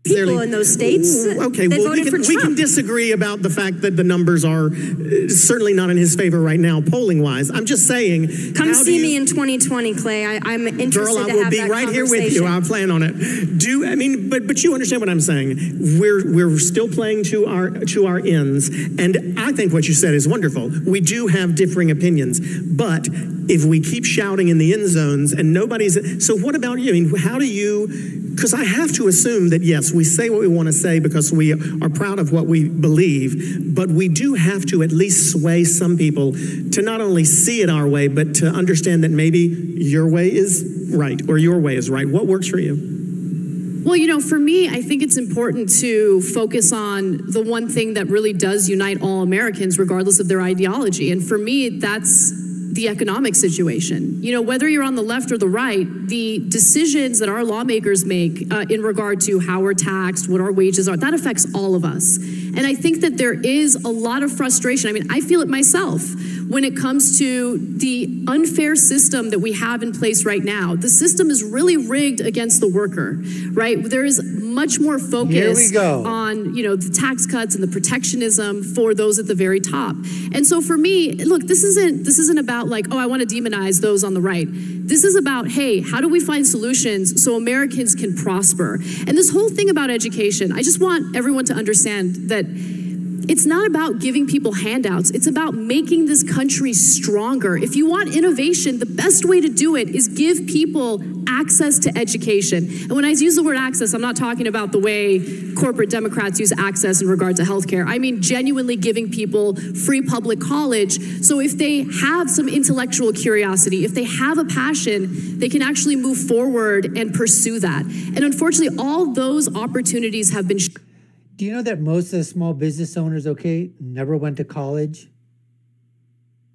people in those states. Okay, well, we can disagree about the fact that the numbers are certainly not in his favor right now, polling-wise. I'm just saying... Come see me in 2020, Clay. I'm interested to have that conversation. Girl, I will be right here with you. I plan on it. But you understand what I'm saying. We're still playing to our ends, and I think what you said is wonderful. We do have differing opinions, but if we keep shouting in the end zones and nobody's... So what about you? I mean, how do you... Because I have to assume that, yes, we say what we want to say because we are proud of what we believe, but we do have to at least sway some people to not only see it our way, but to understand that maybe your way is right or your way is right. What works for you? Well, you know, for me, I think it's important to focus on the one thing that really does unite all Americans, regardless of their ideology. And for me, that's the economic situation. You know, whether you're on the left or the right, the decisions that our lawmakers make in regard to how we're taxed, what our wages are, that affects all of us. And I think that there is a lot of frustration. I mean, I feel it myself when it comes to the unfair system that we have in place right now. The system is really rigged against the worker, right? There is much more focus on, you know, the tax cuts and the protectionism for those at the very top. And so for me, look, this isn't about like, oh, I want to demonize those on the right. This is about, hey, how do we find solutions so Americans can prosper? And this whole thing about education, I just want everyone to understand that it's not about giving people handouts. It's about making this country stronger. If you want innovation, the best way to do it is give people access to education. And when I use the word access, I'm not talking about the way corporate Democrats use access in regard to healthcare. I mean genuinely giving people free public college. So if they have some intellectual curiosity, if they have a passion, they can actually move forward and pursue that. And unfortunately, all those opportunities have been... Do you know that most of the small business owners, never went to college?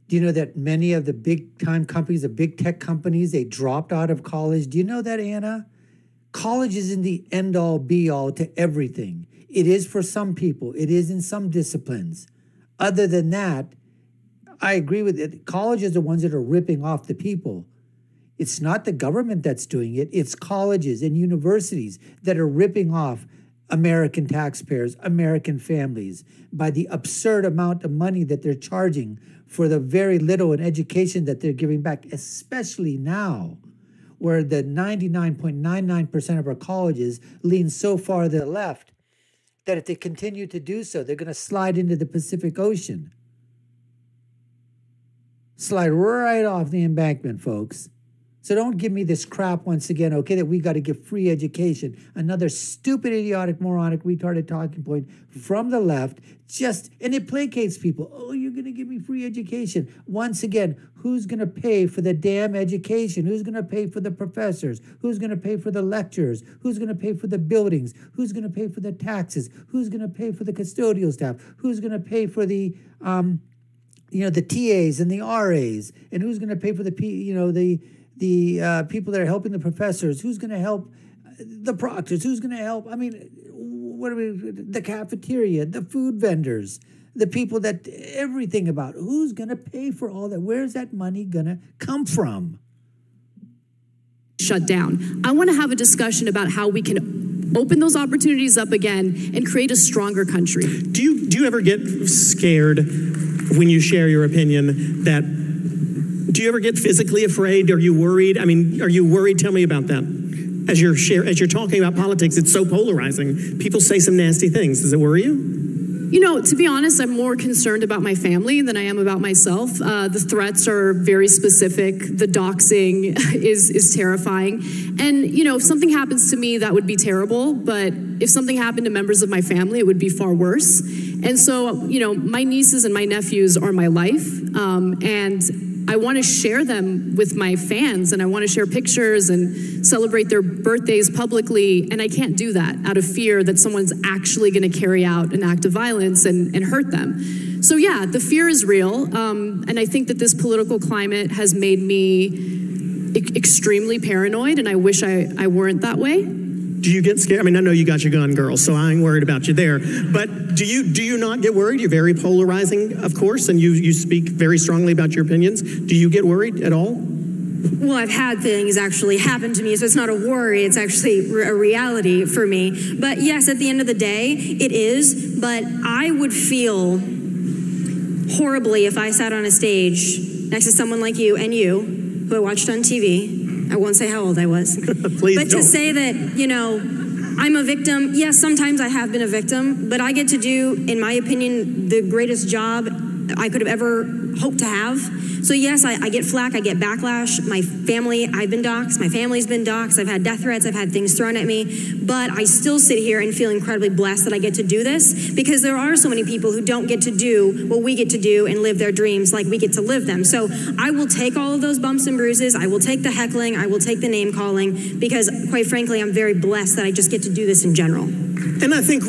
Do you know that many of the big-time companies, the big tech companies, they dropped out of college? Do you know that, Anna? College isn't the end-all, be-all to everything. It is for some people. It is in some disciplines. Other than that, I agree with it. Colleges are the ones that are ripping off the people. It's not the government that's doing it. It's colleges and universities that are ripping off American taxpayers, American families, by the absurd amount of money that they're charging for the very little in education that they're giving back, especially now, where the 99.99% of our colleges lean so far to the left that if they continue to do so, they're going to slide into the Pacific Ocean. Slide right off the embankment, folks. So don't give me this crap once again, that we got to give free education. Another stupid, idiotic, moronic, retarded talking point from the left, and it placates people. Oh, you're going to give me free education. Once again, who's going to pay for the damn education? Who's going to pay for the professors? Who's going to pay for the lecturers? Who's going to pay for the buildings? Who's going to pay for the taxes? Who's going to pay for the custodial staff? Who's going to pay for the, the TAs and the RAs? And who's going to pay for the people that are helping the professors? Who's going to help the proctors? Who's going to help? I mean, the cafeteria, the food vendors, the people that everything about. Who's going to pay for all that? Where's that money going to come from? Shut down. I want to have a discussion about how we can open those opportunities up again and create a stronger country. Do you ever get scared when you share your opinion that... Do you ever get physically afraid? Are you worried? I mean, are you worried? Tell me about that. As you're talking about politics, it's so polarizing. People say some nasty things. Does it worry you? You know, to be honest, I'm more concerned about my family than I am about myself. The threats are very specific. The doxing is terrifying. And, if something happens to me, that would be terrible. But if something happened to members of my family, it would be far worse. And so, my nieces and my nephews are my life. And I want to share them with my fans, and I want to share pictures and celebrate their birthdays publicly, and I can't do that out of fear that someone's actually going to carry out an act of violence and hurt them. So yeah, the fear is real, and I think that this political climate has made me extremely paranoid, and I wish I weren't that way. Do you get scared? I mean, I know you got your gun, girl, so I ain't worried about you there. But do you not get worried? You're very polarizing, of course, and you speak very strongly about your opinions. Do you get worried at all? Well, I've had things actually happen to me, so it's not a worry. It's actually a reality for me. But yes, at the end of the day, it is. But I would feel horribly if I sat on a stage next to someone like you and you, who I watched on TV. I won't say how old I was. Please but don't. to say that, you know, I'm a victim. Yes, sometimes I have been a victim, but I get to do, in my opinion, the greatest job I could have ever hoped to have. So yes, I get flack, I get backlash. My family, I've been doxxed, my family's been doxxed, I've had death threats, I've had things thrown at me, but I still sit here and feel incredibly blessed that I get to do this, because there are so many people who don't get to do what we get to do and live their dreams like we get to live them. So I will take all of those bumps and bruises, I will take the heckling, I will take the name calling, because quite frankly, I'm very blessed that I just get to do this in general. And I think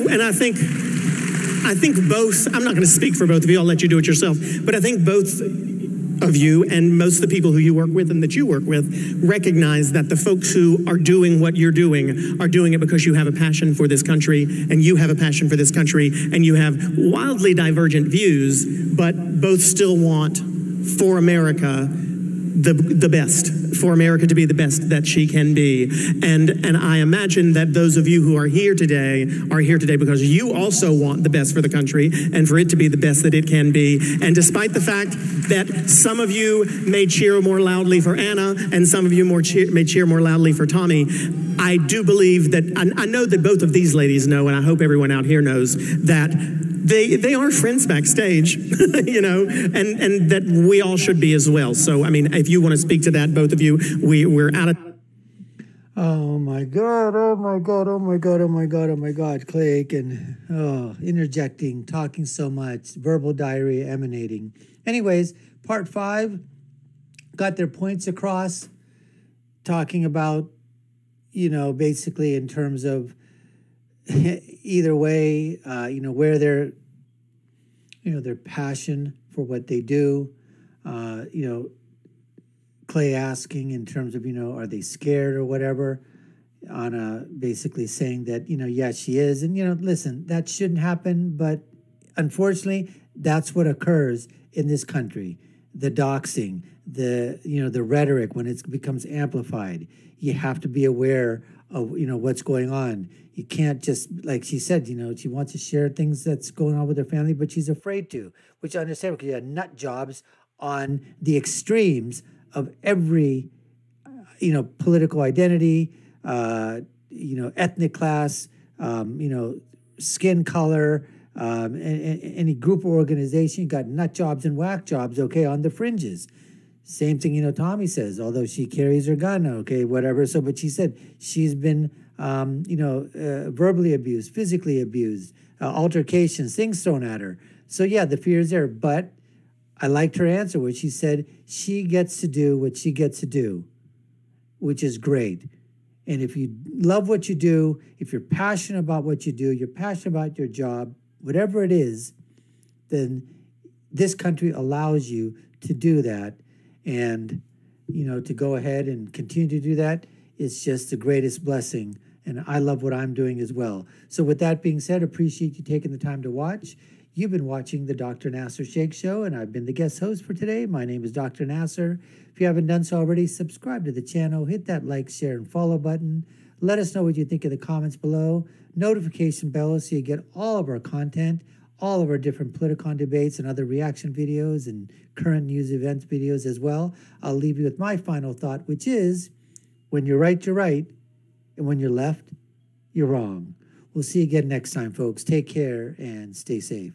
both, I'm not going to speak for both of you, I'll let you do it yourself, but I think both of you and most of the people who you work with and that you work with recognize that the folks who are doing what you're doing are doing it because you have a passion for this country, and you have a passion for this country, and you have wildly divergent views, but both still want for America the best, for America to be the best that she can be. And I imagine that those of you who are here today because you also want the best for the country and for it to be the best that it can be. And despite the fact that some of you may cheer more loudly for Ana and some of you may cheer more loudly for Tomi, I do believe that, I know that both of these ladies know, and I hope everyone out here knows, that they are friends backstage, you know, and that we all should be as well. So, I mean, if you want to speak to that, both of you, we're out of... Oh my God, oh my God, oh my God, oh my God, oh my God, Clay Aiken, interjecting, talking so much, verbal diarrhea emanating. Anyways, part 5 got their points across, talking about, you know, basically in terms of either way, you know, where their passion for what they do, you know, Clay asking in terms of, you know, are they scared or whatever, Ana basically saying that, you know, yeah, she is. And, you know, listen, that shouldn't happen, but unfortunately, that's what occurs in this country. The doxing, the rhetoric, when it becomes amplified, you have to be aware of, you know, what's going on. You can't just, like she said, you know, she wants to share things that's going on with her family, but she's afraid to, which I understand, because you have nut jobs on the extremes of every, you know, political identity, you know, ethnic class, you know, skin color, any group or organization. You got nut jobs and whack jobs, okay, on the fringes. Same thing, you know, Tomi says, although she carries her gun, okay, whatever. So, but she said she's been, you know, verbally abused, physically abused, altercations, things thrown at her. So, yeah, the fear is there. But I liked her answer where she said she gets to do what she gets to do, which is great. And if you love what you do, if you're passionate about what you do, you're passionate about your job, whatever it is, then this country allows you to do that. And, you know, to go ahead and continue to do that is just the greatest blessing. And I love what I'm doing as well. So with that being said, appreciate you taking the time to watch. You've been watching the Dr. Nasir Shaikh Show, and I've been the guest host for today. My name is Dr. Nasir. If you haven't done so already, subscribe to the channel, hit that like, share, and follow button. Let us know what you think in the comments below. Notification bell so you get all of our content, all of our different politicon debates and other reaction videos and current news events videos as well. I'll leave you with my final thought, which is, when you're right, you're right, and when you're left, you're wrong. We'll see you again next time, folks. Take care and stay safe.